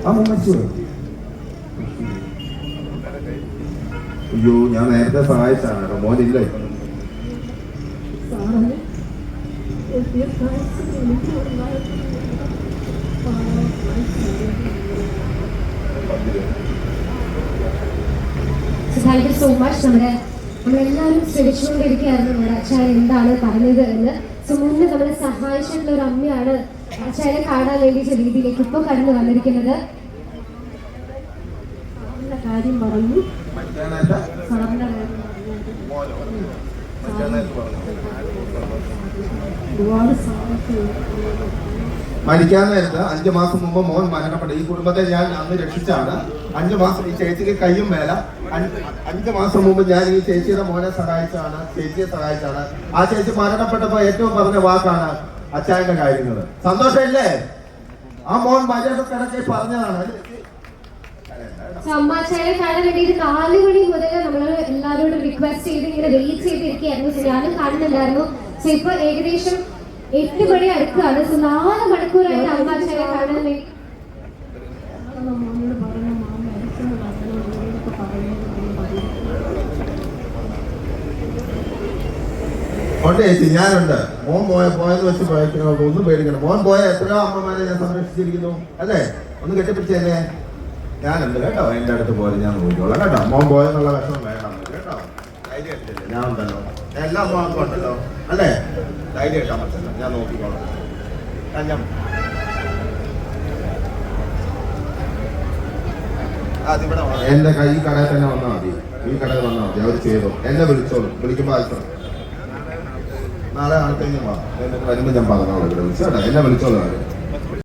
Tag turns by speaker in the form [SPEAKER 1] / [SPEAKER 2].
[SPEAKER 1] ആ മോൻ മരിച്ചുപോയോ? അയ്യോ, ഞാൻ നേരത്തെ സഹായിച്ചാണ് കേട്ടോ, മോനില്ല.
[SPEAKER 2] Thank you so much. നമ്മളെല്ലാവരും ശ്രമിച്ചുകൊണ്ടിരിക്കുകയായിരുന്നു നമ്മുടെ അച്ചായൻ എന്താണ് പറഞ്ഞത് എന്ന്. സോ മുന്നേ നമ്മളെ സഹായിച്ചിട്ടുള്ള ഒരു അമ്മയാണ് അച്ചായനെ കാണാൻ വേണ്ടിയിട്ട് രീതിയിലേക്ക് ഇപ്പോൾ കടന്നു വന്നിരിക്കുന്നത്. കാര്യം പറഞ്ഞു,
[SPEAKER 1] മരിക്കാൻ നേരത്ത് 5 മാസം മുമ്പ് മോൻ മരണപ്പെട്ടു. ഈ കുടുംബത്തെ ഞാൻ അന്ന് രക്ഷിച്ചാണ്. 5 മാസം ഈ ചേച്ചിക്ക് കയ്യും വേല. 5 മാസം മുമ്പ് ഞാൻ ഈ ചേച്ചിയുടെ മോനെ സഹായിച്ചാണ്, ചേച്ചിയെ സഹായിച്ചാണ്. ആ ചേച്ചി മരണപ്പെട്ടപ്പോ ഏറ്റവും പറഞ്ഞ വാക്കാണ് അച്ചായന്റെ കാര്യങ്ങള്. സന്തോഷമില്ലേ? ആ മോൻ മര്യാദ കിടക്കെ പറഞ്ഞതാണ്.
[SPEAKER 2] അമ്മാച്ചായനെ കാണാൻ വേണ്ടിയിട്ട് 4 മണി മുതൽ നമ്മൾ എല്ലാവരോടും റിക്വസ്റ്റ് ചെയ്ത് ഇങ്ങനെ വെയിറ്റ് ചെയ്തിരിക്കുകയായിരുന്നു. സോ ഞാനും കാണുന്നുണ്ടായിരുന്നു. സോ ഇപ്പൊ ഏകദേശം 8 മണി അടുക്കുകയാണ്. സോ 4 മണിക്കൂറായിട്ട് അമ്മാച്ചായനെ കാണാൻ വേണ്ടി
[SPEAKER 1] ചേച്ചി ഞാനുണ്ട്. മോൻ പോയെന്ന് വെച്ച് ഒന്നും പേടിക്കണം. മോൻ പോയ എത്രയോ അമ്മമാരെ ഞാൻ സംരക്ഷിച്ചിരിക്കുന്നു അല്ലേ? ഒന്ന് കെട്ടിപ്പിടിച്ചേനെ. ഞാനുണ്ട് കേട്ടോ, എൻ്റെ അടുത്ത് പോലെ ഞാൻ നോക്കിക്കോളാം കേട്ടോ. മോൻ പോയെന്നുള്ള വിഷമം വേണം കേട്ടോ. ധൈര്യമായിട്ടില്ലേ? ഞാൻ ഉണ്ടല്ലോ, എല്ലാ അമ്മമാർക്കും ഉണ്ടല്ലോ അല്ലേ? ധൈര്യമായിട്ടാ പറ്റല്ലോ, ഞാൻ നോക്കിക്കോളാം. എന്റെ കൈ കടയിൽ തന്നെ വന്നാൽ മതി, ഈ കടയിൽ വന്നാൽ മതി. അവർ ചെയ്തു, എന്നെ വിളിച്ചോളൂ. വിളിക്കുമ്പോൾ ആൽസം നാളെ ആൾക്കഴിഞ്ഞ് വരുമ്പോൾ ഞാൻ പറഞ്ഞോളൂ. ഇവിടെ വിളിച്ചോട്ടെ, എന്നെ വിളിച്ചോളൂ.